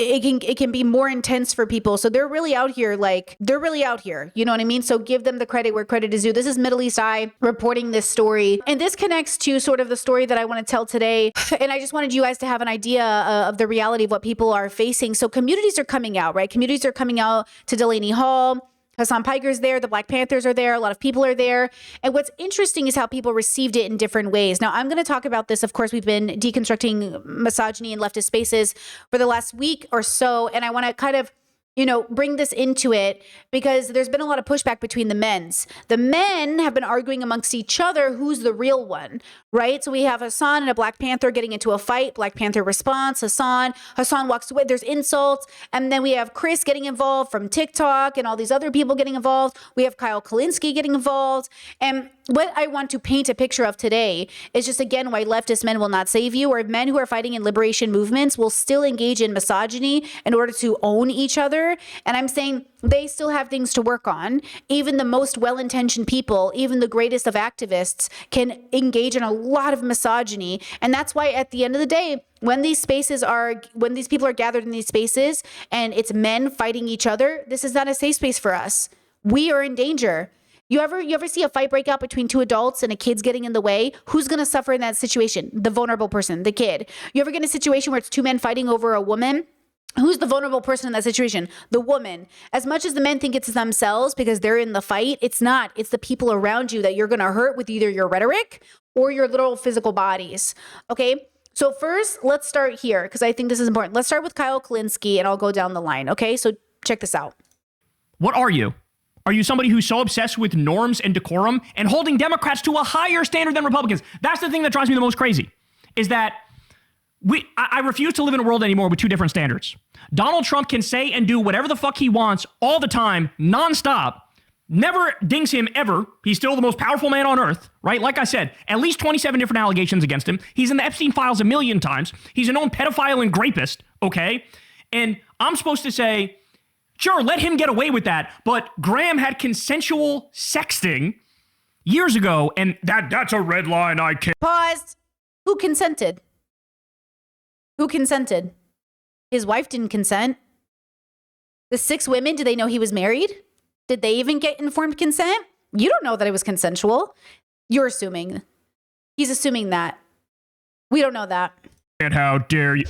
it can be more intense for people. So they're really out here, you know what I mean? So give them the credit where credit is due. This is Middle East Eye reporting this story. And this connects to sort of the story that I want to tell today. And I just wanted you guys to have an idea of the reality of what people are facing. So communities are coming out, right? Communities are coming out to Delaney Hall. Hassan Piker's there. The Black Panthers are there. A lot of people are there. And what's interesting is how people received it in different ways. Now, I'm going to talk about this. Of course, we've been deconstructing misogyny in leftist spaces for the last week or so. And I want to kind of, bring this into it because there's been a lot of pushback between the men's. The men have been arguing amongst each other who's the real one, right? So we have Hassan and a Black Panther getting into a fight. Black Panther responds. Hassan walks away. There's insults. And then we have Chris getting involved from TikTok and all these other people getting involved. We have Kyle Kulinski getting involved. And what I want to paint a picture of today is just, again, why leftist men will not save you, or men who are fighting in liberation movements will still engage in misogyny in order to own each other. And I'm saying they still have things to work on. Even the most well-intentioned people, even the greatest of activists, can engage in a lot of misogyny. And that's why at the end of the day, when these people are gathered in these spaces and it's men fighting each other, this is not a safe space for us. We are in danger. You ever see a fight break out between two adults and a kid's getting in the way? Who's going to suffer in that situation? The vulnerable person, the kid. You ever get in a situation where it's two men fighting over a woman? Who's the vulnerable person in that situation? The woman. As much as the men think it's themselves because they're in the fight, it's not. It's the people around you that you're going to hurt with either your rhetoric or your literal physical bodies. Okay? So first, let's start here because I think this is important. Let's start with Kyle Kulinski and I'll go down the line. Okay? So check this out. What are you? Are you somebody who's so obsessed with norms and decorum and holding Democrats to a higher standard than Republicans? That's the thing that drives me the most crazy, is that I refuse to live in a world anymore with two different standards. Donald Trump can say and do whatever the fuck he wants all the time, nonstop. Never dings him ever. He's still the most powerful man on earth, right? Like I said, at least 27 different allegations against him. He's in the Epstein files a million times. He's a known pedophile and rapist, okay? And I'm supposed to say, sure, let him get away with that. But Graham had consensual sexting years ago, and that's a red line I can't. Pause. Who consented? Who consented? His wife didn't consent. The 6 women, did they know he was married? Did they even get informed consent? You don't know that it was consensual. You're assuming. He's assuming that. We don't know that. And how dare you?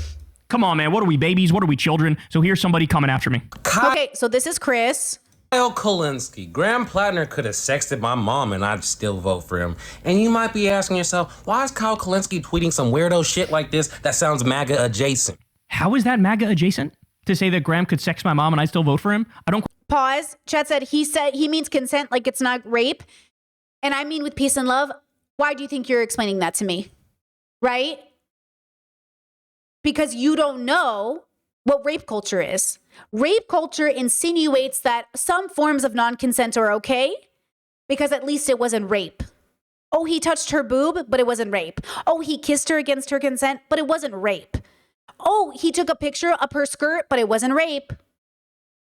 Come on, man. What are we, babies? What are we, children? So here's somebody coming after me. Okay, so this is Chris. Kyle Kulinski. Graham Plattner could have sexted my mom and I'd still vote for him. And you might be asking yourself, why is Kyle Kulinski tweeting some weirdo shit like this that sounds MAGA adjacent? How is that MAGA adjacent? To say that Graham could sex my mom and I'd still vote for him? I don't. Pause. Chat said he means consent like it's not rape. And I mean with peace and love. Why do you think you're explaining that to me? Right? Because you don't know what rape culture is. Rape culture insinuates that some forms of non-consent are okay because at least it wasn't rape. Oh, he touched her boob, but it wasn't rape. Oh, he kissed her against her consent, but it wasn't rape. Oh, he took a picture of her skirt, but it wasn't rape.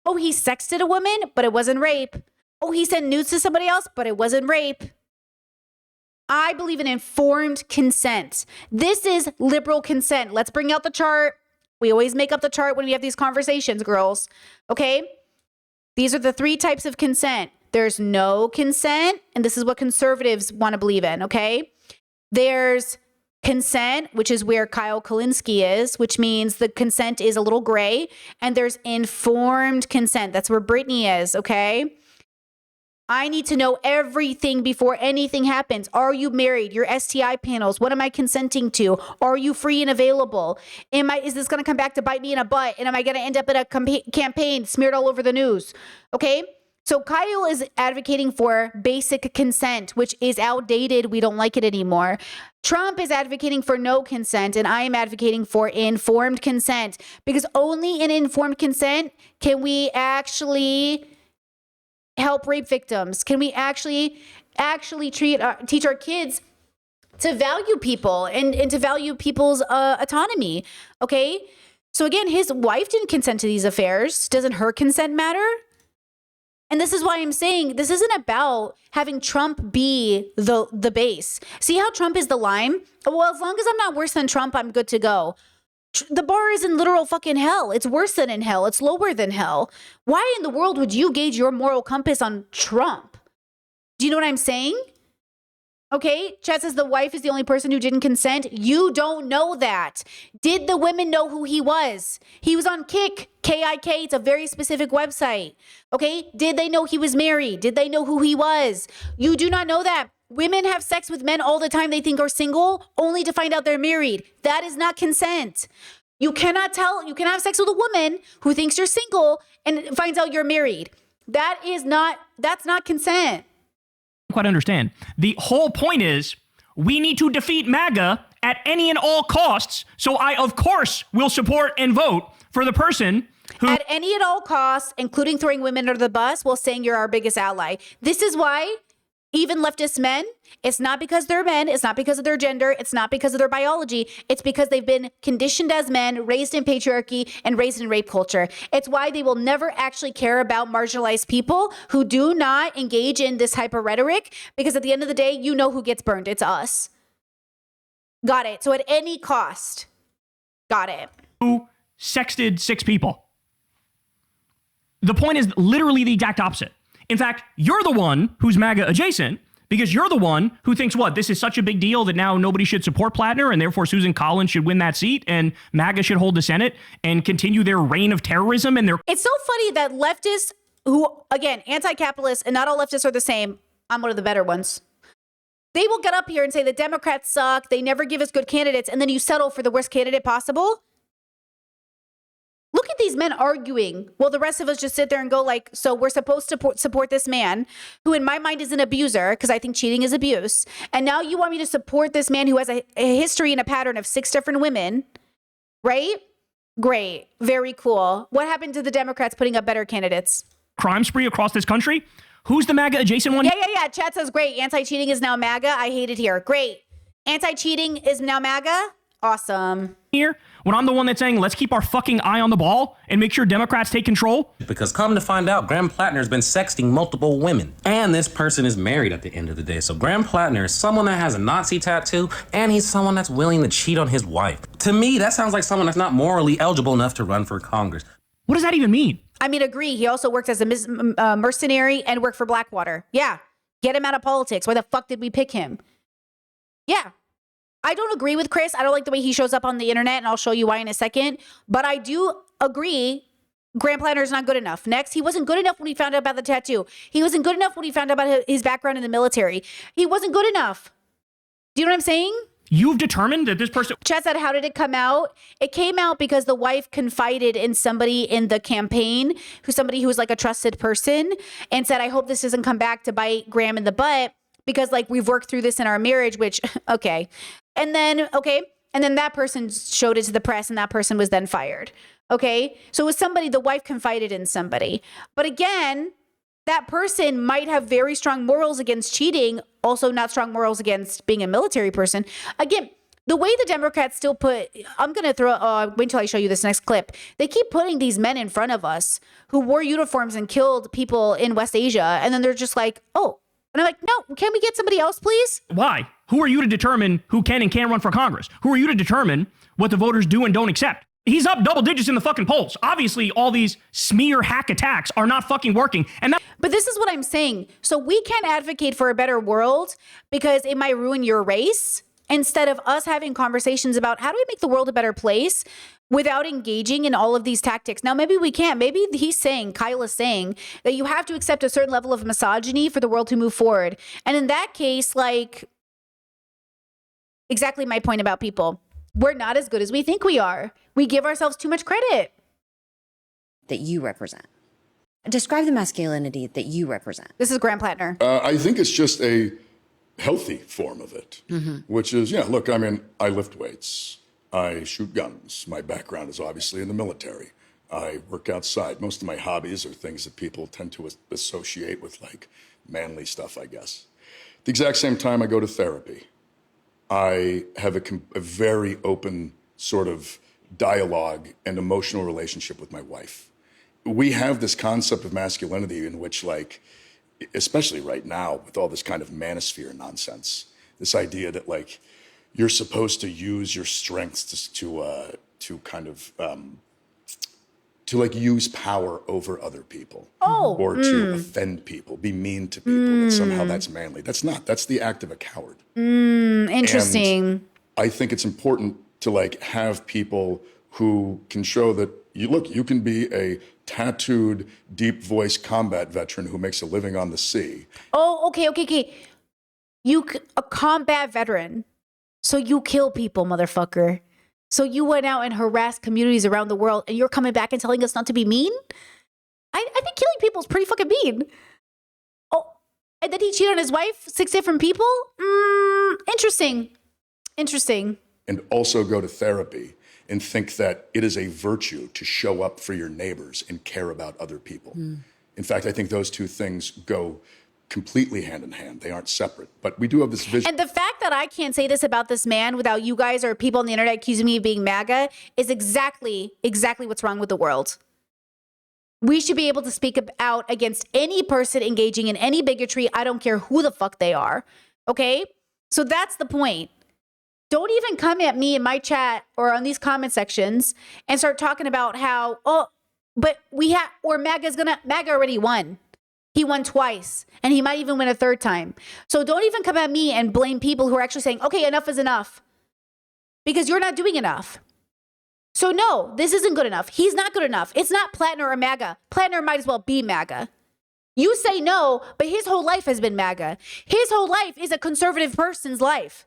Oh, he sexted a woman, but it wasn't rape. Oh, he sent nudes to somebody else, but it wasn't rape. I believe in informed consent. This is liberal consent. Let's bring out the chart. We always make up the chart when we have these conversations, girls. Okay? These are the 3 types of consent. There's no consent, and this is what conservatives want to believe in, okay? There's consent, which is where Kyle Kulinski is, which means the consent is a little gray. And there's informed consent. That's where Brittany is, okay? I need to know everything before anything happens. Are you married? Your STI panels. What am I consenting to? Are you free and available? Is this going to come back to bite me in a butt? And am I going to end up in a campaign smeared all over the news? Okay? So Kyle is advocating for basic consent, which is outdated. We don't like it anymore. Trump is advocating for no consent, and I am advocating for informed consent, because only in informed consent can we actually help rape victims. Can we actually teach our kids to value people and to value people's autonomy? Okay. So again, his wife didn't consent to these affairs. Doesn't her consent matter? And this is why I'm saying this isn't about having Trump be the base. See how Trump is the lime? Well, as long as I'm not worse than Trump, I'm good to go. The bar is in literal fucking hell. It's worse than in hell. It's lower than hell. Why in the world would you gauge your moral compass on Trump? Do you know what I'm saying? Okay, Chad says the wife is the only person who didn't consent. You don't know that. Did the women know who he was? He was on Kik, K-I-K. It's a very specific website. Okay, did they know he was married? Did they know who he was? You do not know that. Women have sex with men all the time they think are single, only to find out they're married. That is not consent. You can have sex with a woman who thinks you're single and finds out you're married. That's not consent. Quite understand. The whole point is we need to defeat MAGA at any and all costs. So I, of course, will support and vote for the person who... At any and all costs, including throwing women under the bus while saying you're our biggest ally. This is why even leftist men, it's not because they're men, it's not because of their gender, it's not because of their biology, it's because they've been conditioned as men, raised in patriarchy, and raised in rape culture. It's why they will never actually care about marginalized people who do not engage in this hyper rhetoric, because at the end of the day, you know who gets burned. It's us. Got it. So at any cost. Got it. Who sexted 6 people. The point is literally the exact opposite. In fact, you're the one who's MAGA adjacent because you're the one who thinks, what, this is such a big deal that now nobody should support Plattner and therefore Susan Collins should win that seat and MAGA should hold the Senate and continue their reign of terrorism and their... It's so funny that leftists who, again, anti-capitalists, and not all leftists are the same. I'm one of the better ones. They will get up here and say the Democrats suck, they never give us good candidates, and then you settle for the worst candidate possible. Look at these men arguing while the rest of us just sit there and go like, so we're supposed to support this man who in my mind is an abuser because I think cheating is abuse. And now you want me to support this man who has a history and a pattern of 6 different women, right? Great. Very cool. What happened to the Democrats putting up better candidates? Crime spree across this country? Who's the MAGA adjacent one? Yeah. Chat says, great. Anti-cheating is now MAGA. I hate it here. Great. Anti-cheating is now MAGA. Awesome. Here, when I'm the one that's saying, let's keep our fucking eye on the ball and make sure Democrats take control. Because come to find out, Graham Plattner's been sexting multiple women. And this person is married at the end of the day. So Graham Plattner is someone that has a Nazi tattoo, and he's someone that's willing to cheat on his wife. To me, that sounds like someone that's not morally eligible enough to run for Congress. What does that even mean? I mean, agree. He also worked as a mercenary and worked for Blackwater. Yeah. Get him out of politics. Why the fuck did we pick him? Yeah. I don't agree with Chris. I don't like the way he shows up on the internet, and I'll show you why in a second. But I do agree Graham Plattner is not good enough. Next, he wasn't good enough when he found out about the tattoo. He wasn't good enough when he found out about his background in the military. He wasn't good enough. Do you know what I'm saying? You've determined that this person... Chat said, how did it come out? It came out because the wife confided in somebody in the campaign, somebody who was like a trusted person, and said, I hope this doesn't come back to bite Graham in the butt because like we've worked through this in our marriage, which, okay. And then that person showed it to the press and that person was then fired. Okay. So it was somebody, the wife confided in somebody. But again, that person might have very strong morals against cheating, also not strong morals against being a military person. Again, the way the Democrats still put, I'm going to wait until I show you this next clip. They keep putting these men in front of us who wore uniforms and killed people in West Asia. And then they're just like, oh, and I'm like, no, can we get somebody else, please? Why? Who are you to determine who can and can't run for Congress? Who are you to determine what the voters do and don't accept? He's up double digits in the fucking polls. Obviously, all these smear hack attacks are not fucking working. But this is what I'm saying. So we can't advocate for a better world because it might ruin your race, instead of us having conversations about how do we make the world a better place without engaging in all of these tactics. Now, maybe we can't. Maybe Kyle is saying that you have to accept a certain level of misogyny for the world to move forward. And in that case, like, exactly my point about people. We're not as good as we think we are. We give ourselves too much credit. That you represent. Describe the masculinity that you represent. This is Graham Plattner. I think it's just a healthy form of it, which is, look, I mean, I lift weights. I shoot guns. My background is obviously in the military. I work outside. Most of my hobbies are things that people tend to associate with like manly stuff, I guess. At the exact same time, I go to therapy. I have a very open sort of dialogue and emotional relationship with my wife. We have this concept of masculinity in which, like, especially right now with all this kind of manosphere nonsense, this idea that like you're supposed to use your strengths to to kind of to like use power over other people, or to offend people, be mean to people. That somehow that's manly. That's not. That's the act of a coward. Interesting. And I think it's important to like have people who can show that you can be a tattooed, deep voice combat veteran who makes a living on the sea. Oh, okay. A combat veteran. So you kill people, motherfucker. So you went out and harassed communities around the world, and you're coming back and telling us not to be mean? I think killing people is pretty fucking mean. Oh, and then he cheated on his wife, 6 different people? Interesting. And also go to therapy and think that it is a virtue to show up for your neighbors and care about other people. In fact, I think those two things go completely hand in hand. They aren't separate. But we do have this vision. And the fact that I can't say this about this man without you guys or people on the internet accusing me of being MAGA is exactly what's wrong with the world. We should be able to speak out against any person engaging in any bigotry. I don't care who the fuck they are. Okay? So that's the point. Don't even come at me in my chat or on these comment sections and start talking about how, but MAGA already won. He won twice, and he might even win a third time. So don't even come at me and blame people who are actually saying, okay, enough is enough, because you're not doing enough. So no, this isn't good enough. He's not good enough. It's not Plattner or MAGA. Plattner might as well be MAGA. You say no, but his whole life has been MAGA. His whole life is a conservative person's life.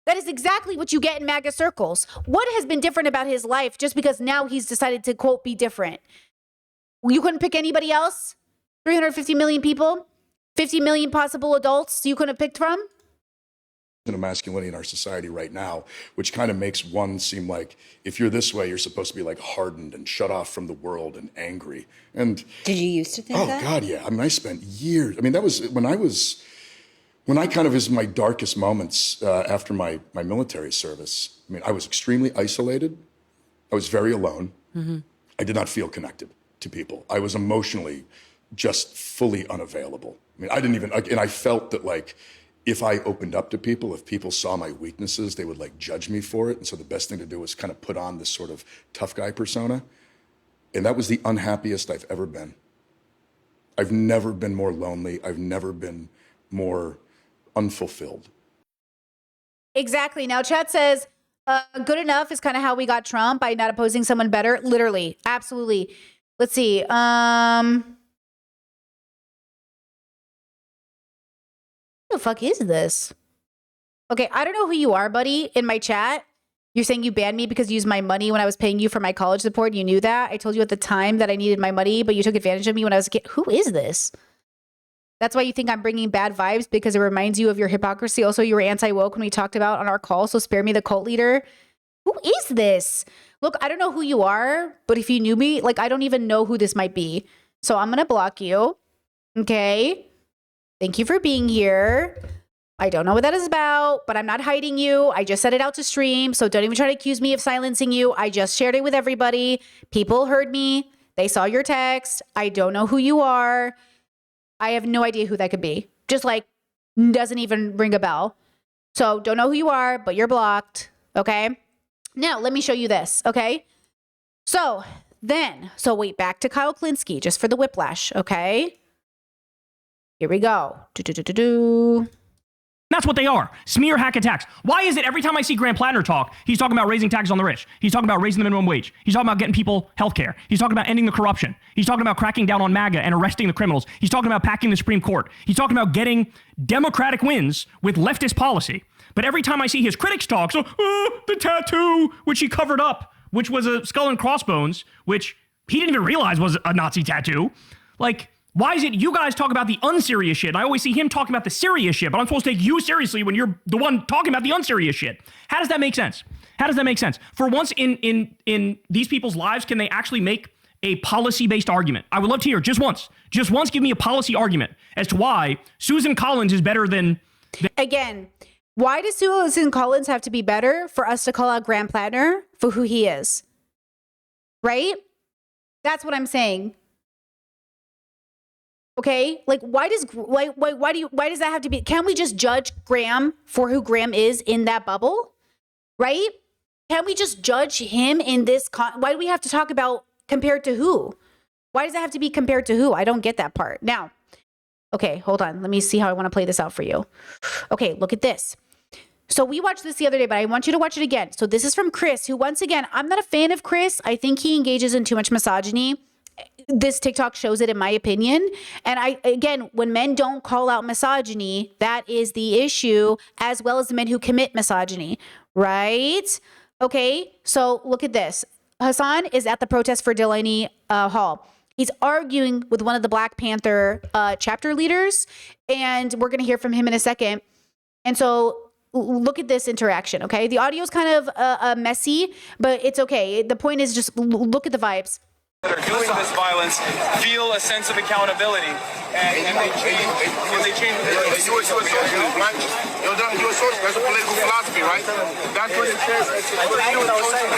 That is exactly what you get in MAGA circles. What has been different about his life just because now he's decided to, quote, be different? You couldn't pick anybody else? 350 million people? 50 million possible adults you could have picked from? Of masculinity in our society right now, which kind of makes one seem like if you're this way, you're supposed to be like hardened and shut off from the world and angry. And did you used to think that? Oh God, yeah. I mean, I spent years. I mean, that was when I kind of was my darkest moments after my military service. I mean, I was extremely isolated. I was very alone. I did not feel connected to people. I was emotionally just fully unavailable. I mean, I didn't even, and I felt that like, if I opened up to people, if people saw my weaknesses, they would like judge me for it. And so the best thing to do was kind of put on this sort of tough guy persona. And that was the unhappiest I've ever been. I've never been more lonely. I've never been more unfulfilled. Exactly. Now chat says, good enough is kind of how we got Trump by not opposing someone better. Literally. Absolutely. Let's see. What the fuck is this? Okay, I don't know who you are, buddy, in my chat. You're saying you banned me because you used my money when I was paying you for my college support. You knew that. I told you at the time that I needed my money, but you took advantage of me when I was a kid. Who is this? That's why you think I'm bringing bad vibes, because it reminds you of your hypocrisy. Also, you were anti-woke when we talked about on our call, so spare me the cult leader. Who is this? Look, I don't know who you are, but if you knew me, like, I don't even know who this might be. So I'm going to block you. Okay? Thank you for being here. I don't know what that is about, but I'm not hiding you. I just set it out to stream, so don't even try to accuse me of silencing you. I just shared it with everybody. People heard me. They saw your text. I don't know who you are. I have no idea who that could be. Just like, doesn't even ring a bell. So don't know who you are, but you're blocked. Okay? Now, let me show you this. Okay? So wait, back to Kyle Klinsky, just for the whiplash. Okay? Here we go. That's what they are. Smear hack attacks. Why is it every time I see Graham Plattner talk, he's talking about raising taxes on the rich. He's talking about raising the minimum wage. He's talking about getting people health care. He's talking about ending the corruption. He's talking about cracking down on MAGA and arresting the criminals. He's talking about packing the Supreme Court. He's talking about getting Democratic wins with leftist policy. But every time I see his critics talk, so the tattoo, which he covered up, which was a skull and crossbones, which he didn't even realize was a Nazi tattoo. Like, why is it you guys talk about the unserious shit? I always see him talking about the serious shit, but I'm supposed to take you seriously when you're the one talking about the unserious shit. How does that make sense? How does that make sense? For once in these people's lives, can they actually make a policy-based argument? I would love to hear just once give me a policy argument as to why Susan Collins is better than... Again, why does Susan Collins have to be better for us to call out Graham Plattner for who he is? Right? That's what I'm saying. Okay, like why does that have to be? Can we just judge Graham for who Graham is in that bubble, right? Can we just judge him in this? Why do we have to talk about compared to who? Why does it have to be compared to who? I don't get that part. Now, okay, hold on. Let me see how I want to play this out for you. Okay, look at this. So we watched this the other day, but I want you to watch it again. So this is from Chris, who once again, I'm not a fan of Chris. I think he engages in too much misogyny. This TikTok shows it in my opinion. And again, when men don't call out misogyny, that is the issue, as well as the men who commit misogyny, right? Okay, so look at this. Hassan is at the protest for Delaney Hall. He's arguing with one of the Black Panther chapter leaders, and we're going to hear from him in a second. And so look at this interaction, okay? The audio is kind of messy, but it's okay. The point is just look at the vibes. That are doing this violence feel a sense of accountability, and they change. You a socialist, right? You a socialist. That's a political philosophy, right? That's what it says. I know what I was saying.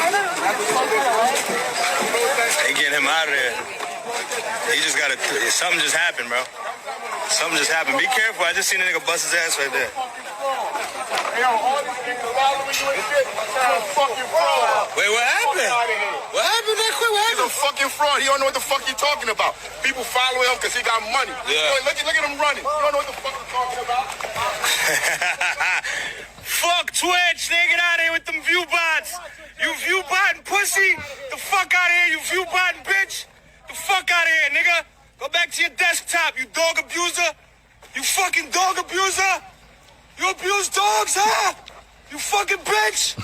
They get him out of there. He just gotta. Something just happened, bro. Something just happened. Be careful. I just seen a nigga bust his ass right there. Wait, what happened? What happened that quick? What he's a fucking fraud. He don't know what the fuck he's talking about. People follow him because he got money. Yeah. Look at him running. You don't know what the fuck he's talking about. Fuck Twitch. They get out of here with them view bots. You view botting pussy. The fuck out of here, you view botting bitch. The fuck out of here, nigga. Go back to your desktop, you dog abuser. You fucking dog abuser. You abuse dogs, huh? You fucking bitch!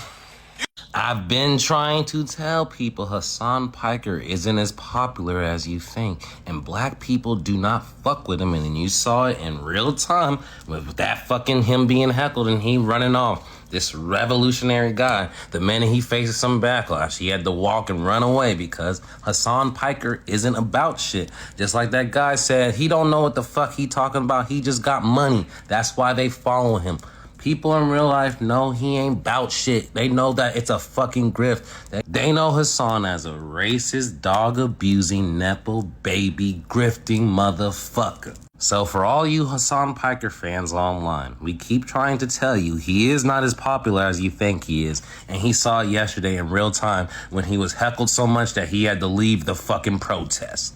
I've been trying to tell people Hassan Piker isn't as popular as you think, and black people do not fuck with him, and then you saw it in real time with that fucking him being heckled and he running off. This revolutionary guy, the minute he faces some backlash, he had to walk and run away because Hassan Piker isn't about shit. Just like that guy said, he don't know what the fuck he talking about. He just got money. That's why they follow him. People in real life know he ain't bout shit. They know that it's a fucking grift. They know Hassan as a racist, dog-abusing, nepo baby, grifting motherfucker. So for all you Hassan Piker fans online, we keep trying to tell you he is not as popular as you think he is. And he saw it yesterday in real time when he was heckled so much that he had to leave the fucking protest.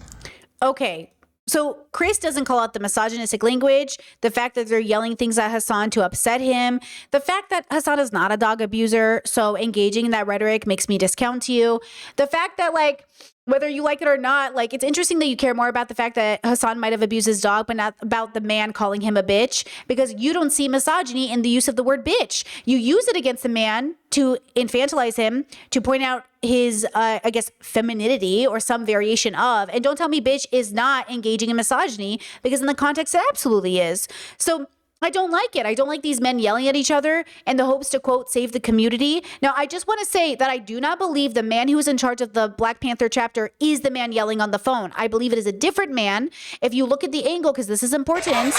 Okay. So Chris doesn't call out the misogynistic language, the fact that they're yelling things at Hassan to upset him, the fact that Hassan is not a dog abuser, so engaging in that rhetoric makes me discount you, the fact that, like, whether you like it or not, like, it's interesting that you care more about the fact that Hassan might have abused his dog, but not about the man calling him a bitch, because you don't see misogyny in the use of the word bitch. You use it against the man to infantilize him, to point out his, I guess, femininity or some variation of. And don't tell me bitch is not engaging in misogyny, because in the context it absolutely is. So I don't like it. I don't like these men yelling at each other in the hopes to, quote, save the community. Now, I just want to say that I do not believe the man who is in charge of the Black Panther chapter is the man yelling on the phone. I believe it is a different man. If you look at the angle, because this is important,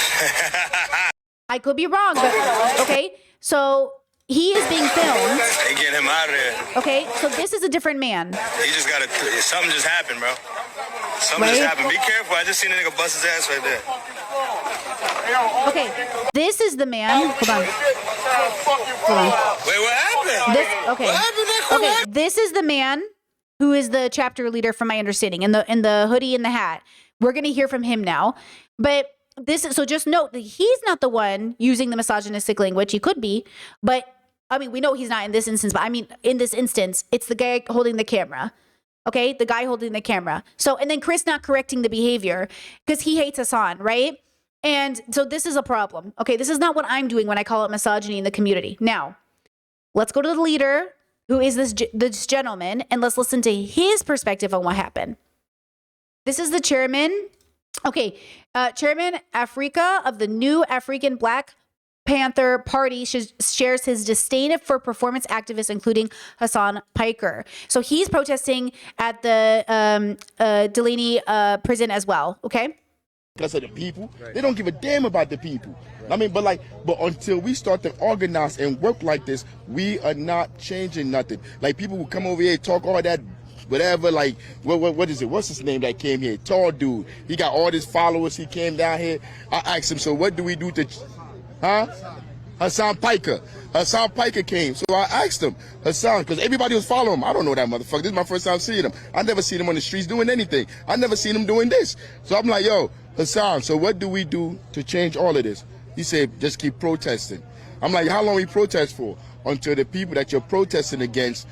I could be wrong, but okay. So he is being filmed. They get him out of there. Okay, so this is a different man. He just gotta. Something just happened, bro. Something just happened. Be careful. I just seen a nigga bust his ass right there. Okay, this is the man. Hold on. Wait, what happened? Okay. What happened that quick? Okay, this is the man who is the chapter leader, from my understanding, in the hoodie and the hat. We're gonna hear from him now, but this is, so just note that he's not the one using the misogynistic language. He could be, but I mean, we know he's not in this instance. But I mean, in this instance, it's the guy holding the camera. Okay, the guy holding the camera. So, and then Chris not correcting the behavior because he hates Hassan, right? And so this is a problem. Okay, this is not what I'm doing when I call it misogyny in the community. Now, let's go to the leader, who is this gentleman, and let's listen to his perspective on what happened. This is the chairman. Okay, Chairman Africa of the New African Black Panther Party shares his disdain for performance activists, including Hassan Piker. So he's protesting at the Delaney prison as well, okay? Because of the people. They don't give a damn about the people. I mean, but until we start to organize and work like this, we are not changing nothing. Like, people will come over here and talk all that whatever, like, what is it? What's his name that came here? Tall dude. He got all his followers. He came down here. I asked him, so what do we do to, huh? Hassan Piker. Hassan Piker came. So I asked him, Hassan, because everybody was following him. I don't know that motherfucker. This is my first time seeing him. I never seen him on the streets doing anything. I never seen him doing this. So I'm like, yo, Hassan, so what do we do to change all of this? He said, just keep protesting. I'm like, how long we protest for? Until the people that you're protesting against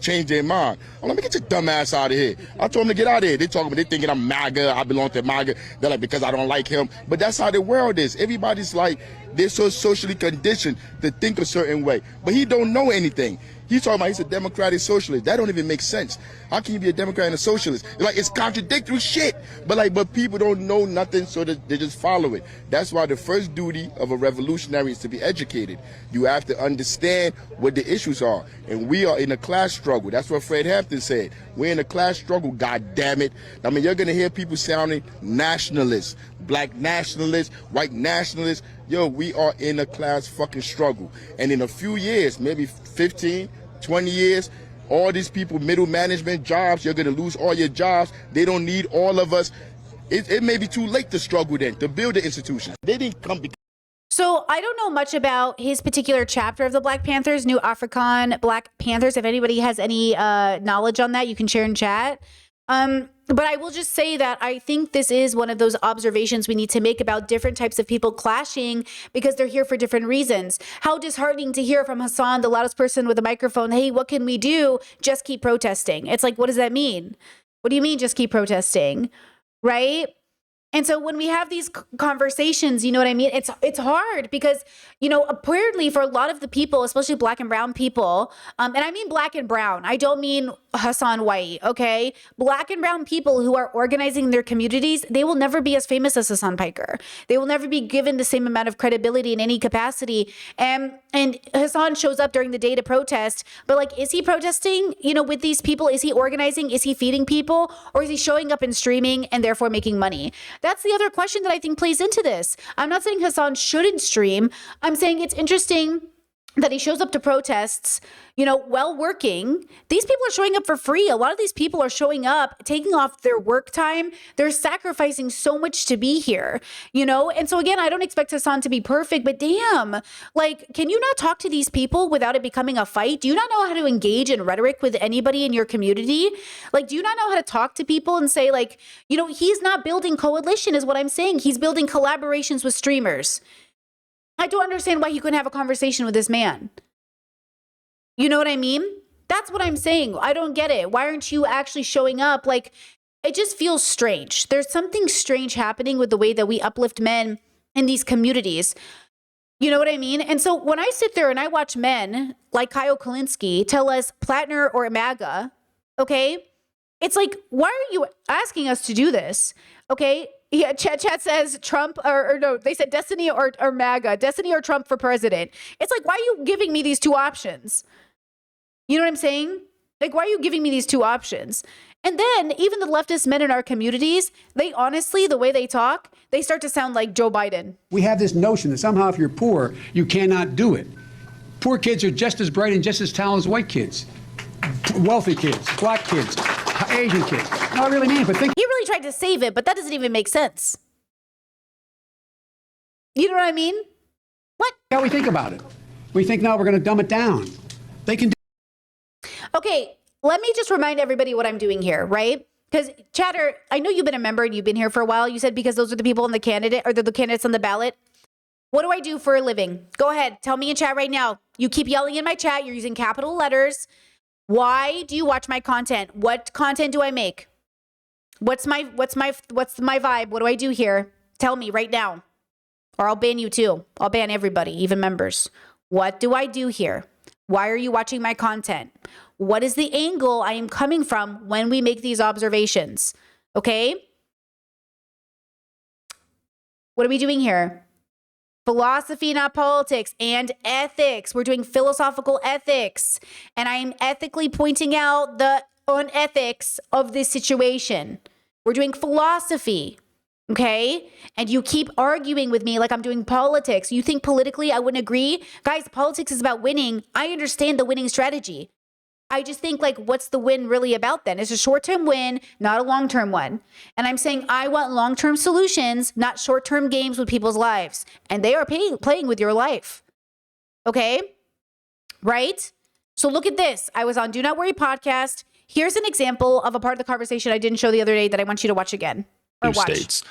change their mind. I'm like, get your dumb ass out of here. I told them to get out of here. They thinking I'm MAGA, I belong to MAGA. They're like, because I don't like him. But that's how the world is. Everybody's like, they're so socially conditioned to think a certain way. But he don't know anything. He's talking about he's a democratic socialist. That don't even make sense. How can you be a Democrat and a socialist? Like, it's contradictory shit. But people don't know nothing, so they just follow it. That's why the first duty of a revolutionary is to be educated. You have to understand what the issues are. And we are in a class struggle. That's what Fred Hampton said. We're in a class struggle, God damn it. I mean, you're going to hear people sounding nationalists, black nationalists, white nationalists. Yo, we are in a class fucking struggle. And in a few years, maybe 15, 20 years, all these people, middle management jobs, you're going to lose all your jobs. They don't need all of us. It may be too late to struggle then, to build the institutions. They didn't come because... So I don't know much about his particular chapter of the Black Panthers, New African Black Panthers. If anybody has any knowledge on that, you can share in chat. But I will just say that I think this is one of those observations we need to make about different types of people clashing because they're here for different reasons. How disheartening to hear from Hassan, the loudest person with a microphone, hey, what can we do? Just keep protesting. It's like, what does that mean? What do you mean just keep protesting? Right? And so when we have these conversations, you know what I mean? It's hard because, you know, apparently for a lot of the people, especially black and brown people, and I mean black and brown, I don't mean Hassan White, okay? Black and brown people who are organizing their communities, they will never be as famous as Hassan Piker. They will never be given the same amount of credibility in any capacity. And Hassan shows up during the day to protest, but like, is he protesting, you know, with these people? Is he organizing? Is he feeding people? Or is he showing up and streaming and therefore making money? That's the other question that I think plays into this. I'm not saying Hassan shouldn't stream. I'm saying it's interesting that he shows up to protests, you know, while working. These people are showing up for free. A lot of these people are showing up, taking off their work time. They're sacrificing so much to be here, you know? And so again, I don't expect Hassan to be perfect, but damn, like, can you not talk to these people without it becoming a fight? Do you not know how to engage in rhetoric with anybody in your community? Like, do you not know how to talk to people and say, like, you know, he's not building coalition is what I'm saying. He's building collaborations with streamers. I don't understand why he couldn't have a conversation with this man. You know what I mean? That's what I'm saying. I don't get it. Why aren't you actually showing up? Like, it just feels strange. There's something strange happening with the way that we uplift men in these communities. You know what I mean? And so when I sit there and I watch men like Kyle Kulinski tell us Plattner or MAGA, okay? It's like, why are you asking us to do this? Okay? Yeah, chat says Trump or no, they said Destiny or MAGA, Destiny or Trump for president. It's like, why are you giving me these two options? You know what I'm saying? Like, why are you giving me these two options? And then even the leftist men in our communities, they honestly, the way they talk, they start to sound like Joe Biden. We have this notion that somehow if you're poor, you cannot do it. Poor kids are just as bright and just as talented as white kids, wealthy kids, black kids, Asian kids. No, I really mean it, but think. He really tried to save it, but that doesn't even make sense. You know what I mean? What? How we think about it. We think now we're going to dumb it down. They can do. Okay, let me just remind everybody what I'm doing here, right? Because Chatter, I know you've been a member and you've been here for a while. You said because those are the people in the candidate or the candidates on the ballot. What do I do for a living? Go ahead, tell me in chat right now. You keep yelling in my chat. You're using capital letters. Why do you watch my content? What content do I make? What's my vibe? What do I do here? Tell me right now. Or I'll ban you too. I'll ban everybody, even members. What do I do here? Why are you watching my content? What is the angle I am coming from when we make these observations? Okay? What are we doing here? Philosophy, not politics, and ethics. We're doing philosophical ethics. And I am ethically pointing out the unethics of this situation. We're doing philosophy, okay? And you keep arguing with me like I'm doing politics. You think politically I wouldn't agree? Guys, politics is about winning. I understand the winning strategy. I just think, like, what's the win really about then? It's a short-term win, not a long-term one. And I'm saying I want long-term solutions, not short-term games with people's lives. And they are playing with your life. Okay. Right? So look at this. I was on Do Not Worry podcast. Here's an example of a part of the conversation I didn't show the other day that I want you to watch again or watch. States.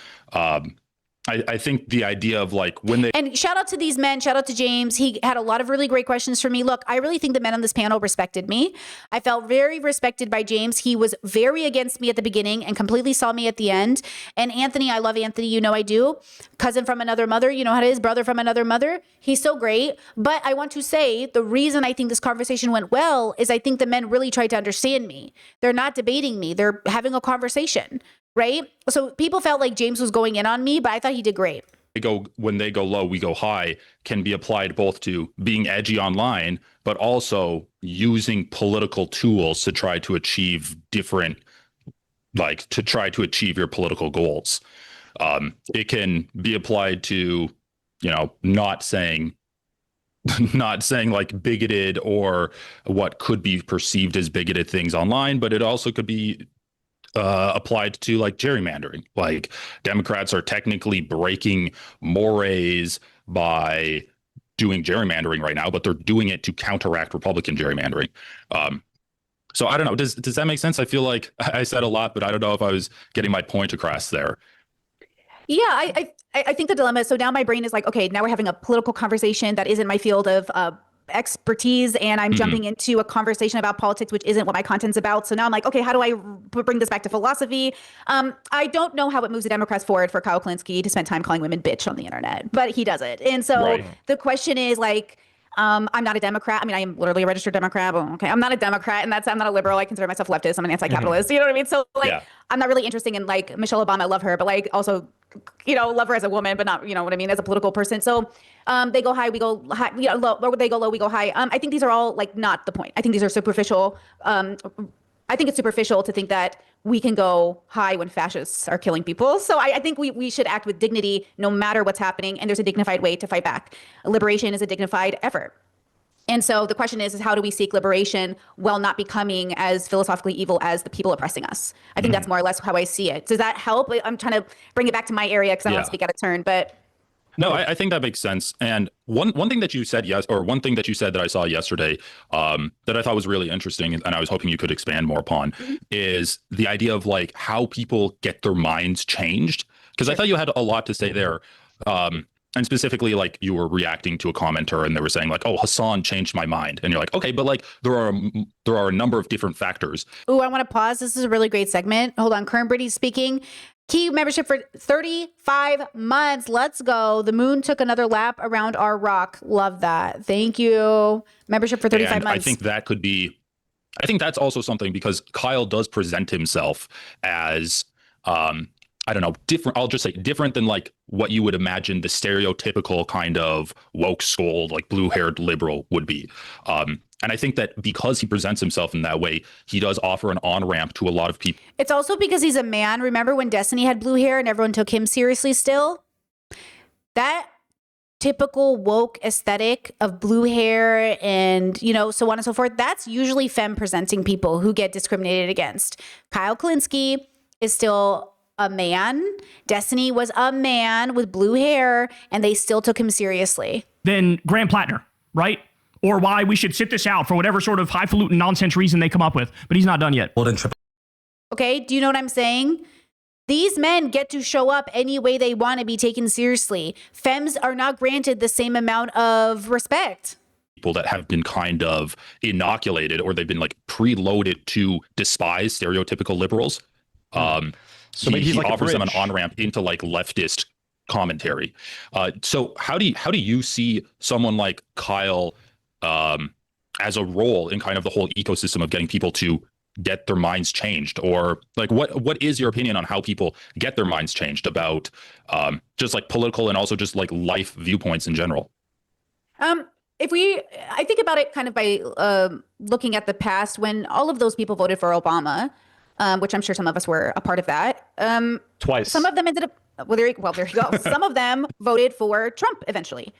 I think the idea of like when they and shout out to these men, shout out to James. He had a lot of really great questions for me. Look, I really think the men on this panel respected me. I felt very respected by James. He was very against me at the beginning and completely saw me at the end. And Anthony, I love Anthony. You know I do. Cousin from another mother. You know how it is. Brother from another mother. He's so great. But I want to say the reason I think this conversation went well is I think the men really tried to understand me. They're not debating me. They're having a conversation. Right? So people felt like James was going in on me, but I thought he did great. When they go low, we go high can be applied both to being edgy online, but also using political tools to try to achieve your political goals. It can be applied to, not saying like bigoted or what could be perceived as bigoted things online, but it also could be applied to like gerrymandering. Like Democrats are technically breaking mores by doing gerrymandering right now, but they're doing it to counteract Republican gerrymandering. So I don't know. Does that make sense? I feel like I said a lot, but I don't know if I was getting my point across there. Yeah, I think the dilemma is, so now my brain is like, okay, now we're having a political conversation that isn't my field of expertise, and I'm jumping into a conversation about politics, which isn't what my content's about. So now I'm like, okay, how do I bring this back to philosophy? I don't know how it moves the Democrats forward for Kyle Klinsky to spend time calling women bitch on the internet, but he does it. And so the question is like, I'm not a Democrat. I mean, I am literally a registered Democrat. But okay, I'm not a Democrat, and I'm not a liberal. I consider myself leftist. I'm an anti-capitalist. You know what I mean? So like, I'm not really interested in like Michelle Obama. I love her, but like also, love her as a woman, but not, what I mean, as a political person. So they go high, we go high. Low, they go low, we go high. I think these are all like not the point. I think these are superficial. I think it's superficial to think that we can go high when fascists are killing people. So I think we should act with dignity no matter what's happening. And there's a dignified way to fight back. Liberation is a dignified effort. And so the question is how do we seek liberation while not becoming as philosophically evil as the people oppressing us? I think that's more or less how I see it. Does that help? I'm trying to bring it back to my area because I don't want to speak out of turn, but. No, I think that makes sense. And one thing that you said, one thing that you said that I saw yesterday that I thought was really interesting, and I was hoping you could expand more upon, is the idea of like how people get their minds changed. Because I thought you had a lot to say there. And specifically, like you were reacting to a commenter and they were saying like, oh, Hassan changed my mind. And you're like, okay, but like there are a number of different factors. Oh, I want to pause. This is a really great segment. Hold on. Kern Brittany speaking. Key membership for 35 months. Let's go. The moon took another lap around our rock. Love that. Thank you. Membership for 35 months. I think that's also something because Kyle does present himself as, I don't know, different. I'll just say different than like what you would imagine the stereotypical kind of woke souled, like blue haired liberal would be. And I think that because he presents himself in that way, he does offer an on-ramp to a lot of people. It's also because he's a man. Remember when Destiny had blue hair and everyone took him seriously still? That typical woke aesthetic of blue hair and, so on and so forth, that's usually femme presenting people who get discriminated against. Kyle Klinsky is still a man. Destiny was a man with blue hair and they still took him seriously. Then Graham Plattner, right? Or why we should sit this out for whatever sort of highfalutin nonsense reason they come up with. But he's not done yet. Okay, do you know what I'm saying? These men get to show up any way they want to be taken seriously. Femmes are not granted the same amount of respect. People that have been kind of inoculated or they've been like preloaded to despise stereotypical liberals. So he like offers them an on-ramp into like leftist commentary. So how do you see someone like Kyle as a role in kind of the whole ecosystem of getting people to get their minds changed? Or like what is your opinion on how people get their minds changed about just like political and also just like life viewpoints in general? I think about it kind of by looking at the past when all of those people voted for Obama, which I'm sure some of us were a part of that. Twice. Some of them ended up, there you go. Some of them voted for Trump eventually.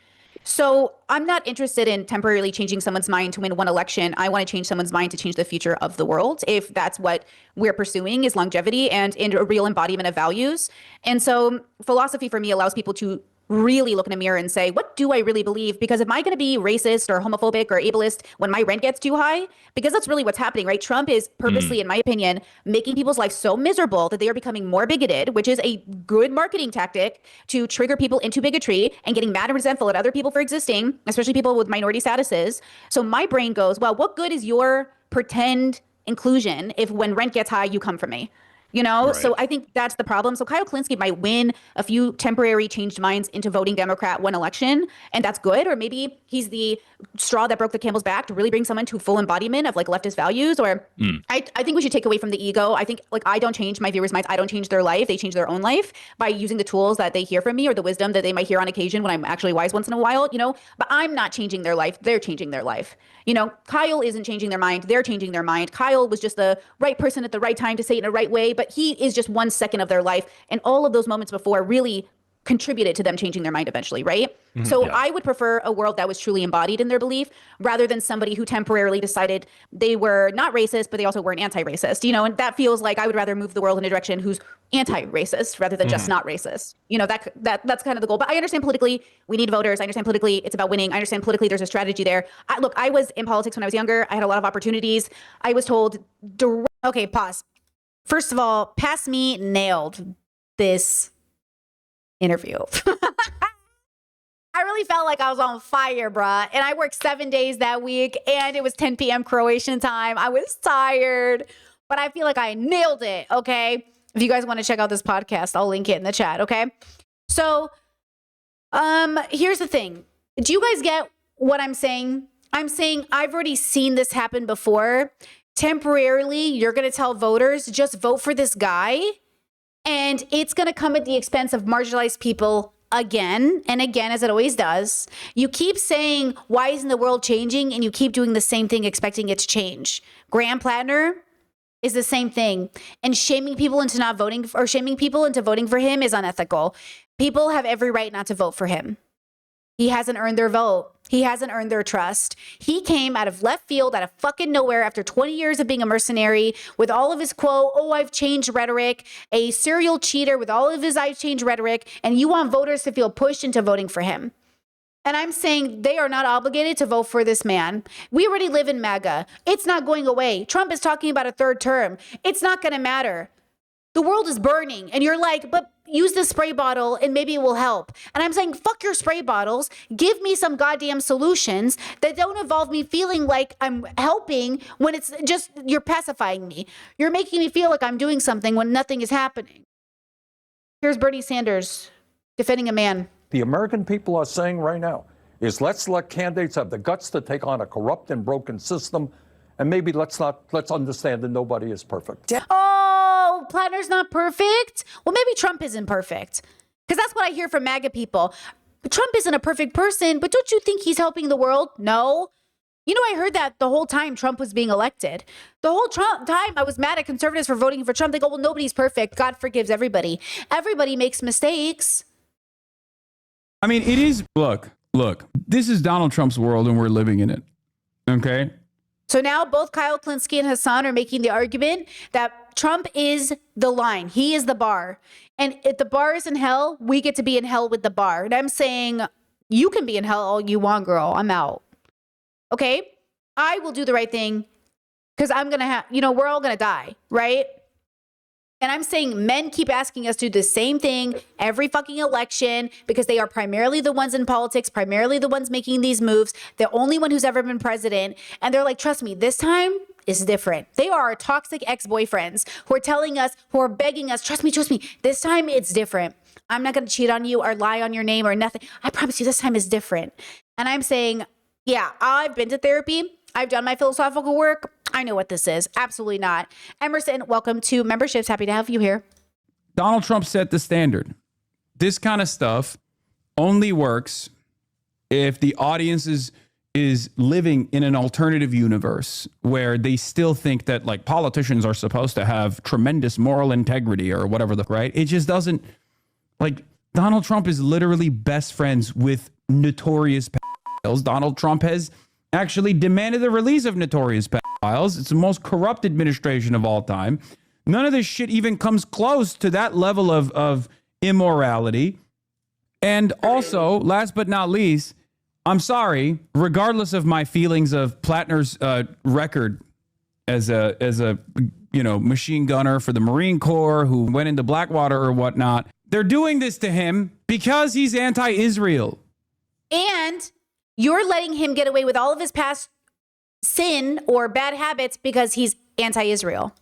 So I'm not interested in temporarily changing someone's mind to win one election. I want to change someone's mind to change the future of the world. If that's what we're pursuing is longevity and a real embodiment of values. And so philosophy for me allows people to really look in a mirror and say, what do I really believe? Because am I going to be racist or homophobic or ableist when my rent gets too high? Because that's really what's happening, right? Trump is purposely, in my opinion, making people's lives so miserable that they are becoming more bigoted, which is a good marketing tactic to trigger people into bigotry and getting mad and resentful at other people for existing, especially people with minority statuses. So my brain goes, well, what good is your pretend inclusion if when rent gets high, you come for me? You know, right. So I think that's the problem. So Kyle Kalinske might win a few temporary changed minds into voting Democrat one election, and that's good. Or maybe he's the straw that broke the camel's back to really bring someone to full embodiment of like leftist values. Or I think we should take away from the ego. I think like I don't change my viewers' minds. I don't change their life. They change their own life by using the tools that they hear from me or the wisdom that they might hear on occasion when I'm actually wise once in a while, you know, but I'm not changing their life. They're changing their life. You know, Kyle isn't changing their mind. They're changing their mind. Kyle was just the right person at the right time to say it in the right way, but he is just 1 second of their life. And all of those moments before really contributed to them changing their mind eventually, right? So I would prefer a world that was truly embodied in their belief rather than somebody who temporarily decided they were not racist, but they also weren't anti-racist, you know, and that feels like I would rather move the world in a direction who's anti-racist rather than just not racist. You know, that's kind of the goal. But I understand politically we need voters. I understand politically it's about winning. I understand politically there's a strategy there. Look, I was in politics when I was younger. I had a lot of opportunities. I was told, okay, pause. First of all, Past Me nailed this interview. I really felt like I was on fire, bruh. And I worked 7 days that week and it was 10 p.m. Croatian time. I was tired, but I feel like I nailed it, okay? If you guys want to check out this podcast, I'll link it in the chat, okay? So, here's the thing. Do you guys get what I'm saying? I'm saying I've already seen this happen before. Temporarily, you're going to tell voters, just vote for this guy. And it's going to come at the expense of marginalized people again and again, as it always does. You keep saying, why isn't the world changing? And you keep doing the same thing, expecting it to change. Graham Plattner is the same thing. And shaming people into not voting or shaming people into voting for him is unethical. People have every right not to vote for him. He hasn't earned their vote. He hasn't earned their trust. He came out of left field, out of fucking nowhere after 20 years of being a mercenary with all of his quote, oh, I've changed rhetoric, a serial cheater with all of his I've changed rhetoric, and you want voters to feel pushed into voting for him. And I'm saying they are not obligated to vote for this man. We already live in MAGA. It's not going away. Trump is talking about a third term. It's not going to matter. The world is burning. And you're like, but use the spray bottle and maybe it will help. And I'm saying, fuck your spray bottles. Give me some goddamn solutions that don't involve me feeling like I'm helping when it's just, you're pacifying me. You're making me feel like I'm doing something when nothing is happening. Here's Bernie Sanders defending a man. The American people are saying right now is let's let candidates have the guts to take on a corrupt and broken system. And maybe let's understand that nobody is perfect. Oh, Plattner's not perfect? Well, maybe Trump isn't perfect. Because that's what I hear from MAGA people. Trump isn't a perfect person, but don't you think he's helping the world? No. You know, I heard that the whole time Trump was being elected. The whole time I was mad at conservatives for voting for Trump. They go, well, nobody's perfect. God forgives everybody. Everybody makes mistakes. I mean, it is, look, this is Donald Trump's world and we're living in it. Okay? So now both Kyle Kalinske and Hassan are making the argument that Trump is the line. He is the bar. And if the bar is in hell, we get to be in hell with the bar. And I'm saying, you can be in hell all you want, girl. I'm out. Okay? I will do the right thing because I'm going to we're all going to die, right? And I'm saying men keep asking us to do the same thing every fucking election because they are primarily the ones in politics, primarily the ones making these moves, the only one who's ever been president. And they're like, trust me, this time is different. They are our toxic ex-boyfriends who are telling us, who are begging us, trust me, this time it's different. I'm not going to cheat on you or lie on your name or nothing. I promise you this time is different. And I'm saying, yeah, I've been to therapy. I've done my philosophical work. I know what this is. Absolutely not. Emerson, welcome to memberships. Happy to have you here. Donald Trump set the standard. This kind of stuff only works if the audience is living in an alternative universe where they still think that like politicians are supposed to have tremendous moral integrity or whatever right? It just doesn't, like, Donald Trump is literally best friends with notorious pedophiles. Donald Trump has actually demanded the release of notorious pedophiles. It's the most corrupt administration of all time. None of this shit even comes close to that level of immorality. And also, last but not least, I'm sorry, regardless of my feelings of Plattner's record as a machine gunner for the Marine Corps who went into Blackwater or whatnot, they're doing this to him because he's anti-Israel. And you're letting him get away with all of his past sin or bad habits because he's anti-Israel.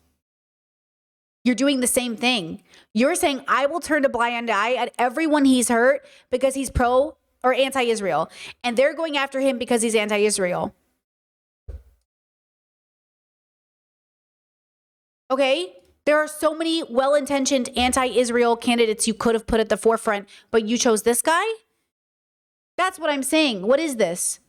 You're doing the same thing. You're saying, I will turn a blind eye at everyone he's hurt because he's pro or anti-Israel. And they're going after him because he's anti-Israel. Okay? There are so many well-intentioned anti-Israel candidates you could have put at the forefront, but you chose this guy? That's what I'm saying. What is this?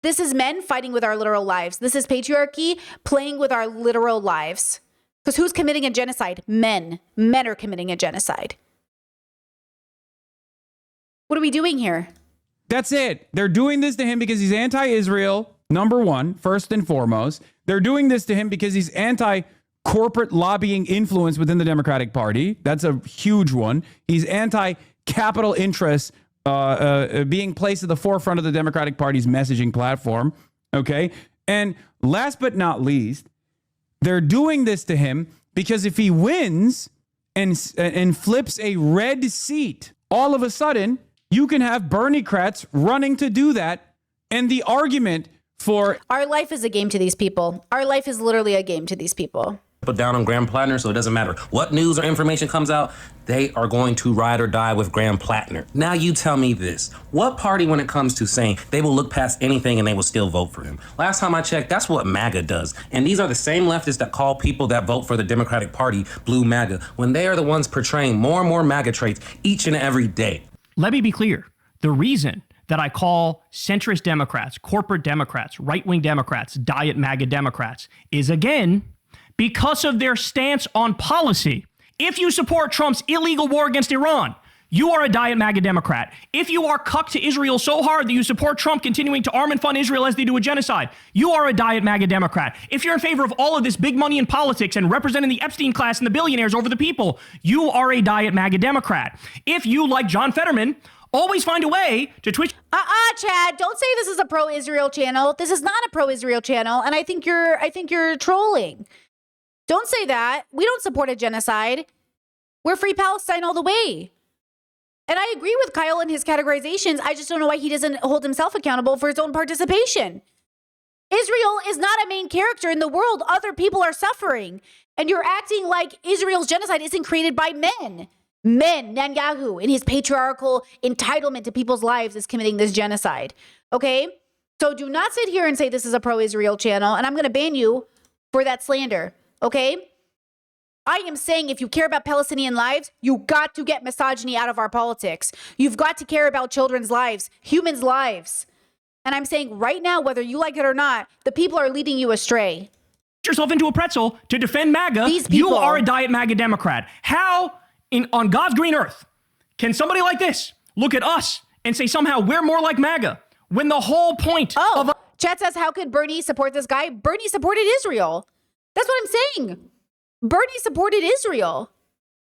This is men fighting with our literal lives. This is patriarchy playing with our literal lives. Because who's committing a genocide? Men. Men are committing a genocide. What are we doing here? That's it. They're doing this to him because he's anti-Israel, number one, first and foremost. They're doing this to him because he's anti-corporate lobbying influence within the Democratic Party. That's a huge one. He's anti-capital interests being placed at the forefront of the Democratic Party's messaging platform. Okay? And last but not least, they're doing this to him because if he wins and flips a red seat, all of a sudden, you can have Bernie-crats running to do that. And the argument for... Our life is a game to these people. Our life is literally a game to these people. Put down on Graham Plattner, so it doesn't matter what news or information comes out, they are going to ride or die with Graham Plattner. Now you tell me this. What party, when it comes to saying they will look past anything and they will still vote for him? Last time I checked, that's what MAGA does. And these are the same leftists that call people that vote for the Democratic Party blue MAGA, when they are the ones portraying more and more MAGA traits each and every day. Let me be clear. The reason that I call centrist Democrats, corporate Democrats, right-wing Democrats, diet MAGA Democrats is, again, because of their stance on policy. If you support Trump's illegal war against Iran, you are a diet MAGA Democrat. If you are cucked to Israel so hard that you support Trump continuing to arm and fund Israel as they do a genocide, you are a diet MAGA Democrat. If you're in favor of all of this big money in politics and representing the Epstein class and the billionaires over the people, you are a diet MAGA Democrat. If you, like John Fetterman, always find a way to twitch. Chad, don't say this is a pro-Israel channel. This is not a pro-Israel channel, and I think you're trolling. Don't say that. We don't support a genocide. We're free Palestine all the way. And I agree with Kyle in his categorizations. I just don't know why he doesn't hold himself accountable for his own participation. Israel is not a main character in the world. Other people are suffering. And you're acting like Israel's genocide isn't created by men. Men, Netanyahu, in his patriarchal entitlement to people's lives, is committing this genocide. Okay? So do not sit here and say this is a pro-Israel channel, and I'm going to ban you for that slander. Okay? I am saying if you care about Palestinian lives, you got to get misogyny out of our politics. You've got to care about children's lives, humans' lives. And I'm saying right now, whether you like it or not, the people are leading you astray. Yourself into a pretzel to defend MAGA. You are a diet MAGA Democrat. How on God's green earth can somebody like this look at us and say somehow we're more like MAGA when the whole point of... Chat says, how could Bernie support this guy? Bernie supported Israel. That's what I'm saying. Bernie supported Israel.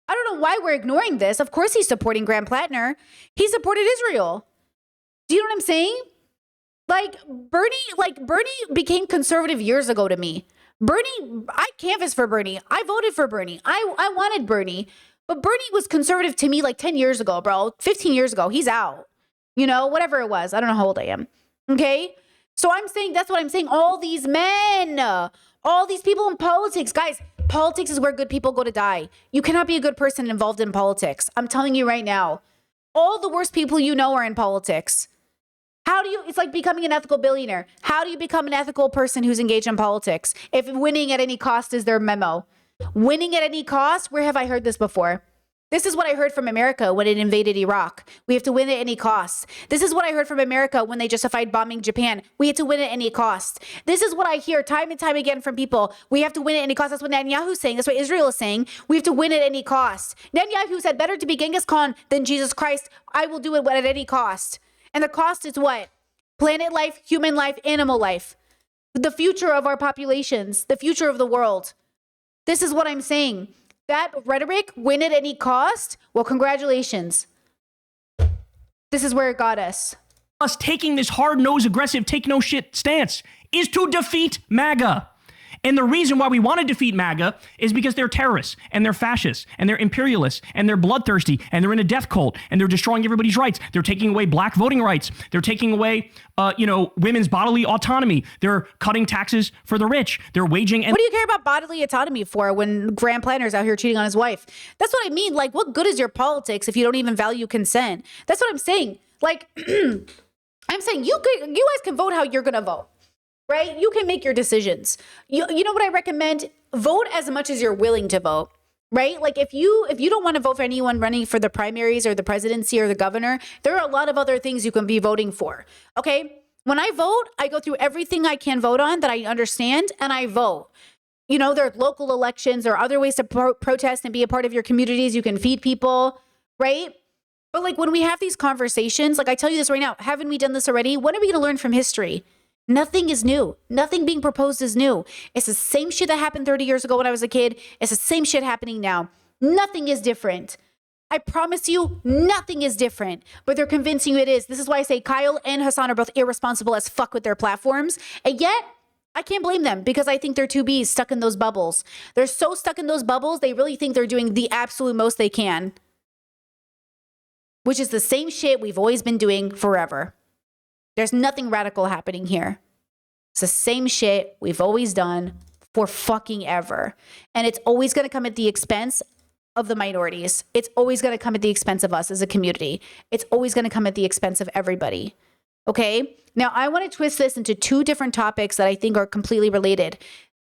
I don't know why we're ignoring this. Of course he's supporting Graham Plattner. He supported Israel. Do you know what I'm saying? Bernie became conservative years ago to me. I canvassed for Bernie. I voted for Bernie. I wanted Bernie. But Bernie was conservative to me like 10 years ago, bro. 15 years ago. He's out. You know, whatever it was. I don't know how old I am. Okay? So I'm saying, that's what I'm saying. All these men, all these people in politics. Guys, politics is where good people go to die. You cannot be a good person involved in politics. I'm telling you right now. All the worst people you know are in politics. It's like becoming an ethical billionaire. How do you become an ethical person who's engaged in politics if winning at any cost is their memo? Winning at any cost? Where have I heard this before? This is what I heard from America when it invaded Iraq. We have to win at any cost. This is what I heard from America when they justified bombing Japan. We had to win at any cost. This is what I hear time and time again from people. We have to win at any cost. That's what Netanyahu's saying. That's what Israel is saying. We have to win at any cost. Netanyahu said, better to be Genghis Khan than Jesus Christ. I will do it at any cost. And the cost is what? Planet life, human life, animal life. The future of our populations. The future of the world. This is what I'm saying. That rhetoric, win at any cost, well, congratulations. This is where it got us. Us taking this hard-nosed, aggressive, take-no-shit stance is to defeat MAGA. And the reason why we want to defeat MAGA is because they're terrorists, and they're fascists, and they're imperialists, and they're bloodthirsty, and they're in a death cult, and they're destroying everybody's rights. They're taking away black voting rights. They're taking away, women's bodily autonomy. They're cutting taxes for the rich. They're waging... What do you care about bodily autonomy for when Grand Planner's out here cheating on his wife? That's what I mean. Like, what good is your politics if you don't even value consent? That's what I'm saying. Like, I'm saying you guys can vote how you're going to vote. Right? You can make your decisions. You know what I recommend? Vote as much as you're willing to vote. Right? Like if you don't want to vote for anyone running for the primaries or the presidency or the governor, there are a lot of other things you can be voting for. Okay? When I vote, I go through everything I can vote on that I understand and I vote. You know, there are local elections, there are other ways to protest and be a part of your communities. You can feed people, right? But like when we have these conversations, like I tell you this right now, haven't we done this already? When are we going to learn from history? Nothing is new. Nothing being proposed is new. It's the same shit that happened 30 years ago when I was a kid. It's the same shit happening now. Nothing is different. I promise you, nothing is different. But they're convincing you it is. This is why I say Kyle and Hassan are both irresponsible as fuck with their platforms. And yet, I can't blame them because I think they're two bees stuck in those bubbles. They're so stuck in those bubbles, they really think they're doing the absolute most they can. Which is the same shit we've always been doing forever. There's nothing radical happening here. It's the same shit we've always done for fucking ever. And it's always going to come at the expense of the minorities. It's always going to come at the expense of us as a community. It's always going to come at the expense of everybody. Okay? Now, I want to twist this into two different topics that I think are completely related.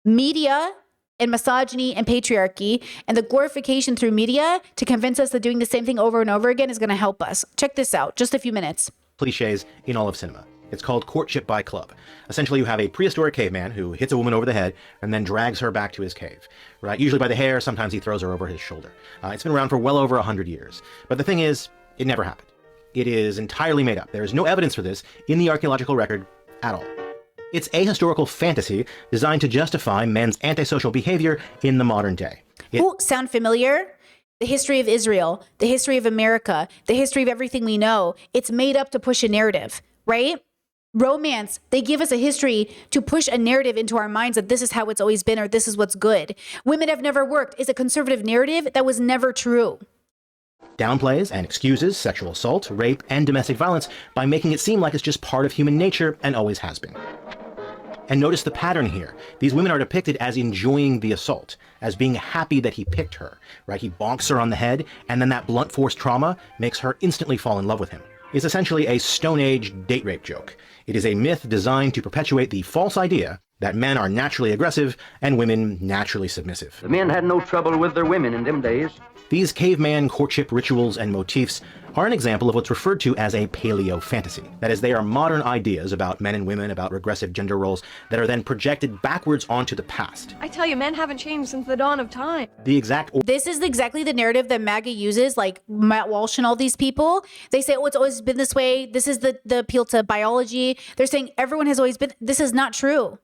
Media and misogyny and patriarchy, and the glorification through media to convince us that doing the same thing over and over again is going to help us. Check this out. Just a few minutes. Cliches in all of cinema. It's called courtship by club. Essentially, you have a prehistoric caveman who hits a woman over the head and then drags her back to his cave, right? Usually by the hair, sometimes he throws her over his shoulder. It's been around for well over 100 years. But the thing is, it never happened. It is entirely made up. There is no evidence for this in the archaeological record at all. It's a historical fantasy designed to justify men's antisocial behavior in the modern day. Ooh, sound familiar? The history of Israel, the history of America, the history of everything we know. It's made up to push a narrative, right? Romance, they give us a history to push a narrative into our minds that this is how it's always been or this is what's good. Women have never worked is a conservative narrative that was never true. Downplays and excuses sexual assault, rape, and domestic violence by making it seem like it's just part of human nature and always has been. And notice the pattern here. These women are depicted as enjoying the assault, as being happy that he picked her, right? He bonks her on the head, and then that blunt force trauma makes her instantly fall in love with him. It's essentially a Stone Age date rape joke. It is a myth designed to perpetuate the false idea that men are naturally aggressive and women naturally submissive. The men had no trouble with their women in them days. These caveman courtship rituals and motifs are an example of what's referred to as a paleo fantasy. That is, they are modern ideas about men and women, about regressive gender roles, that are then projected backwards onto the past. I tell you, men haven't changed since the dawn of time. This is exactly the narrative that MAGA uses, like Matt Walsh and all these people. They say, oh, it's always been this way. This is the appeal to biology. They're saying everyone has always been. This is not true.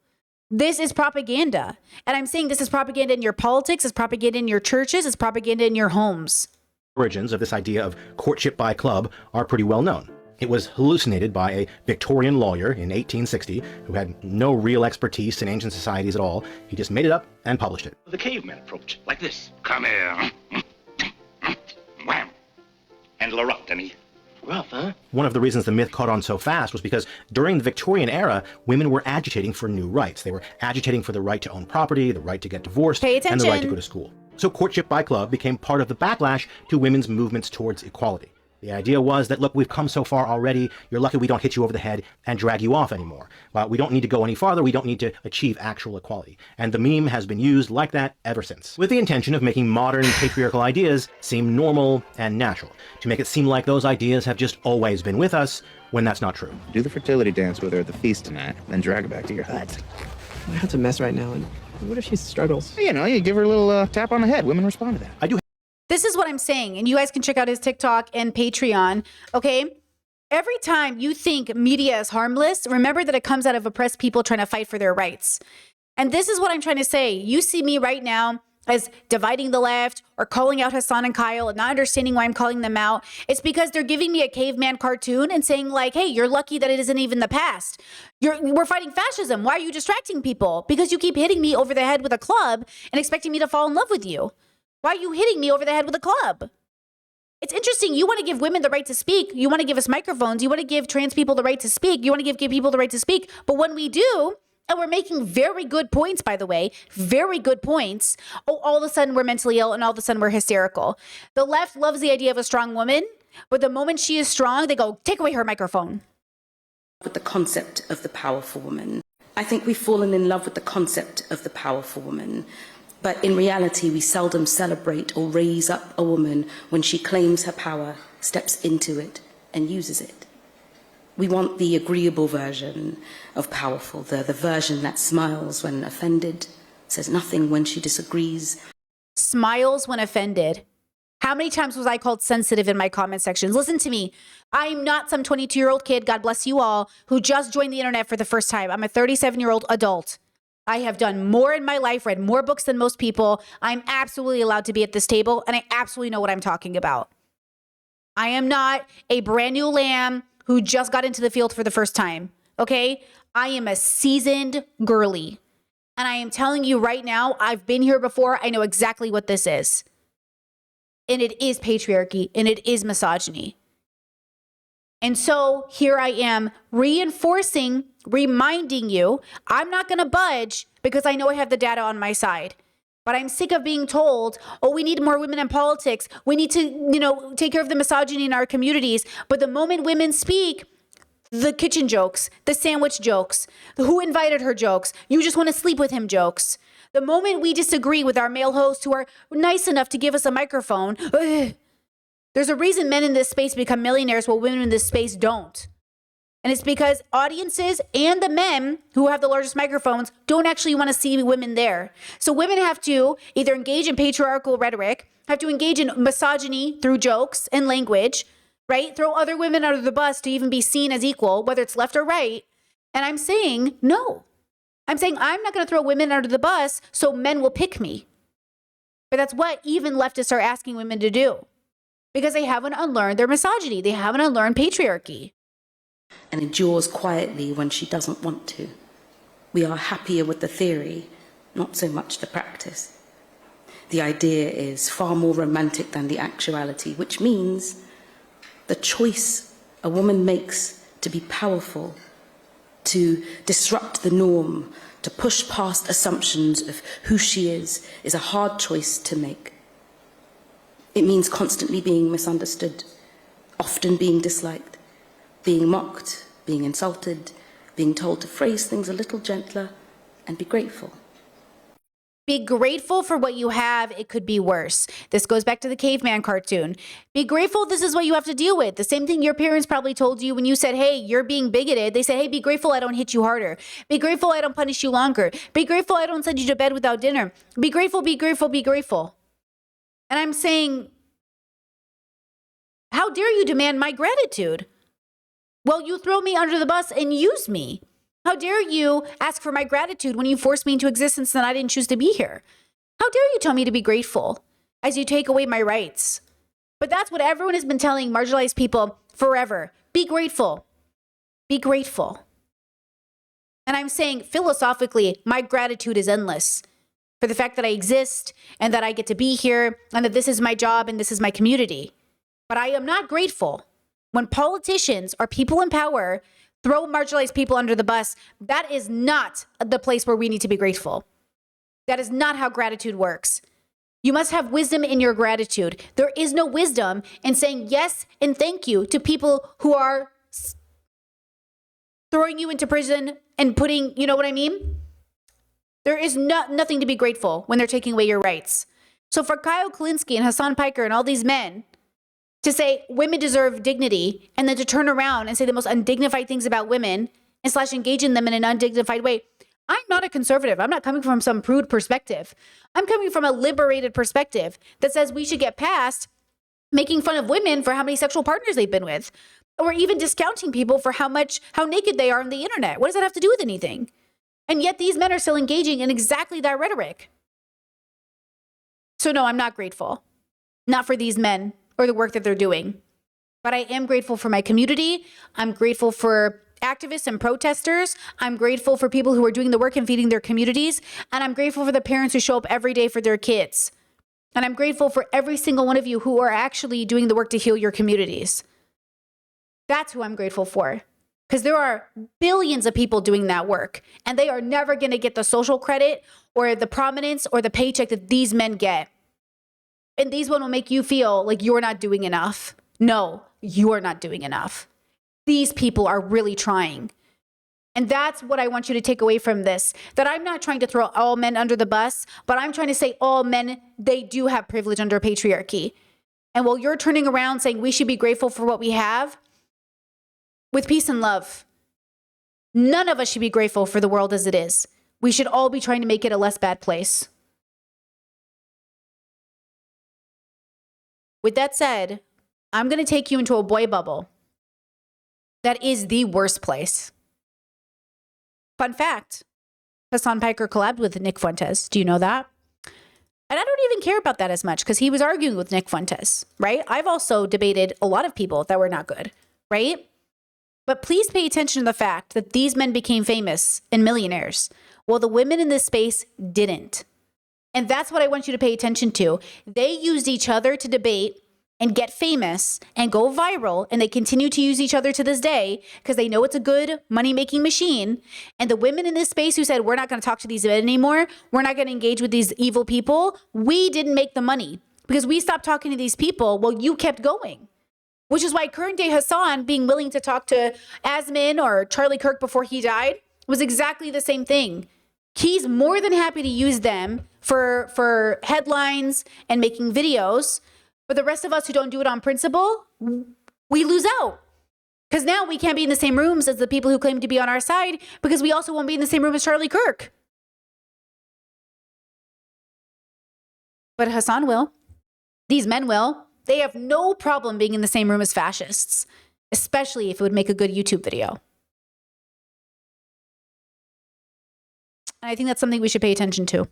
This is propaganda. And I'm saying this is propaganda in your politics, it's propaganda in your churches, it's propaganda in your homes. Origins of this idea of courtship by club are pretty well known. It was hallucinated by a Victorian lawyer in 1860 who had no real expertise in ancient societies at all. He just made it up and published it. The cavemen approach like this. Come here. Wham. And laroctomy. Rough, huh? One of the reasons the myth caught on so fast was because during the Victorian era, women were agitating for new rights. They were agitating for the right to own property, the right to get divorced, and the right to go to school. So courtship by club became part of the backlash to women's movements towards equality. The idea was that, look, we've come so far already, you're lucky we don't hit you over the head and drag you off anymore. We don't need to go any farther, we don't need to achieve actual equality. And the meme has been used like that ever since, with the intention of making modern patriarchal ideas seem normal and natural, to make it seem like those ideas have just always been with us, when that's not true. Do the fertility dance with her at the feast tonight, then drag her back to your hut. My hut's a mess right now, and what if she struggles? You know, you give her a little tap on the head. Women respond to that. This is what I'm saying, and you guys can check out his TikTok and Patreon, okay? Every time you think media is harmless, remember that it comes out of oppressed people trying to fight for their rights. And this is what I'm trying to say. You see me right now as dividing the left or calling out Hassan and Kyle and not understanding why I'm calling them out. It's because they're giving me a caveman cartoon and saying like, hey, you're lucky that it isn't even the past. We're fighting fascism. Why are you distracting people? Because you keep hitting me over the head with a club and expecting me to fall in love with you. Why are you hitting me over the head with a club? It's interesting. You want to give women the right to speak. You want to give us microphones. You want to give trans people the right to speak. You want to give gay people the right to speak. But when we do, and we're making very good points, by the way, very good points, all of a sudden we're mentally ill and all of a sudden we're hysterical. The left loves the idea of a strong woman, but the moment she is strong, they go, take away her microphone. With the concept of the powerful woman. I think we've fallen in love with the concept of the powerful woman. But in reality, we seldom celebrate or raise up a woman when she claims her power, steps into it, and uses it. We want the agreeable version of powerful, the version that smiles when offended, says nothing when she disagrees. Smiles when offended. How many times was I called sensitive in my comment sections? Listen to me. I'm not some 22-year-old kid, God bless you all, who just joined the internet for the first time. I'm a 37-year-old adult. I have done more in my life, read more books than most people. I'm absolutely allowed to be at this table, and I absolutely know what I'm talking about. I am not a brand new lamb who just got into the field for the first time, okay? I am a seasoned girly. And I am telling you right now, I've been here before. I know exactly what this is. And it is patriarchy, and it is misogyny. And so here I am reinforcing, reminding you, I'm not going to budge because I know I have the data on my side. But I'm sick of being told, oh, we need more women in politics. We need to, take care of the misogyny in our communities. But the moment women speak, the kitchen jokes, the sandwich jokes, the who invited her jokes, you just want to sleep with him jokes. The moment we disagree with our male hosts who are nice enough to give us a microphone, there's a reason men in this space become millionaires while women in this space don't. And it's because audiences and the men who have the largest microphones don't actually want to see women there. So women have to either engage in patriarchal rhetoric, have to engage in misogyny through jokes and language, right? Throw other women under the bus to even be seen as equal, whether it's left or right. And I'm saying no. I'm saying I'm not going to throw women under the bus so men will pick me. But that's what even leftists are asking women to do. Because they haven't unlearned their misogyny. They haven't unlearned patriarchy. And endures quietly when she doesn't want to. We are happier with the theory, not so much the practice. The idea is far more romantic than the actuality, which means the choice a woman makes to be powerful, to disrupt the norm, to push past assumptions of who she is a hard choice to make. It means constantly being misunderstood, often being disliked, being mocked, being insulted, being told to phrase things a little gentler, and be grateful. Be grateful for what you have. It could be worse. This goes back to the caveman cartoon. Be grateful this is what you have to deal with. The same thing your parents probably told you when you said, hey, you're being bigoted. They said, hey, be grateful I don't hit you harder. Be grateful I don't punish you longer. Be grateful I don't send you to bed without dinner. Be grateful, be grateful, be grateful. And I'm saying, how dare you demand my gratitude? Well, you throw me under the bus and use me. How dare you ask for my gratitude when you forced me into existence and I didn't choose to be here? How dare you tell me to be grateful as you take away my rights? But that's what everyone has been telling marginalized people forever. Be grateful. Be grateful. And I'm saying philosophically, my gratitude is endless for the fact that I exist and that I get to be here and that this is my job and this is my community. But I am not grateful when politicians or people in power throw marginalized people under the bus. That is not the place where we need to be grateful. That is not how gratitude works. You must have wisdom in your gratitude. There is no wisdom in saying yes and thank you to people who are throwing you into prison and putting, you know what I mean? There is nothing to be grateful when they're taking away your rights. So for Kyle Kulinski and Hassan Piker and all these men to say women deserve dignity and then to turn around and say the most undignified things about women and / engage in them in an undignified way. I'm not a conservative. I'm not coming from some prude perspective. I'm coming from a liberated perspective that says we should get past making fun of women for how many sexual partners they've been with, or even discounting people for how naked they are on the internet. What does that have to do with anything? And yet these men are still engaging in exactly that rhetoric. So no, I'm not grateful. Not for these men or the work that they're doing. But I am grateful for my community. I'm grateful for activists and protesters. I'm grateful for people who are doing the work and feeding their communities. And I'm grateful for the parents who show up every day for their kids. And I'm grateful for every single one of you who are actually doing the work to heal your communities. That's who I'm grateful for. Because there are billions of people doing that work. And they are never going to get the social credit or the prominence or the paycheck that these men get. And these ones will make you feel like you're not doing enough. No, you're not doing enough. These people are really trying. And that's what I want you to take away from this. That I'm not trying to throw all men under the bus, but I'm trying to say all men, they do have privilege under patriarchy. And while you're turning around saying we should be grateful for what we have, with peace and love, none of us should be grateful for the world as it is. We should all be trying to make it a less bad place. With that said, I'm going to take you into a boy bubble that is the worst place. Fun fact, Hassan Piker collabed with Nick Fuentes. Do you know that? And I don't even care about that as much because he was arguing with Nick Fuentes, right? I've also debated a lot of people that were not good, right? But please pay attention to the fact that these men became famous and millionaires, while the women in this space didn't. And that's what I want you to pay attention to. They used each other to debate and get famous and go viral, and they continue to use each other to this day because they know it's a good money-making machine. And the women in this space who said, we're not going to talk to these men anymore, we're not going to engage with these evil people, we didn't make the money because we stopped talking to these people while you kept going. Which is why current day Hassan being willing to talk to Asmin or Charlie Kirk before he died was exactly the same thing. He's more than happy to use them for headlines and making videos. But the rest of us who don't do it on principle, we lose out. Because now we can't be in the same rooms as the people who claim to be on our side because we also won't be in the same room as Charlie Kirk. But Hassan will. These men will. They have no problem being in the same room as fascists, especially if it would make a good YouTube video. And I think that's something we should pay attention to.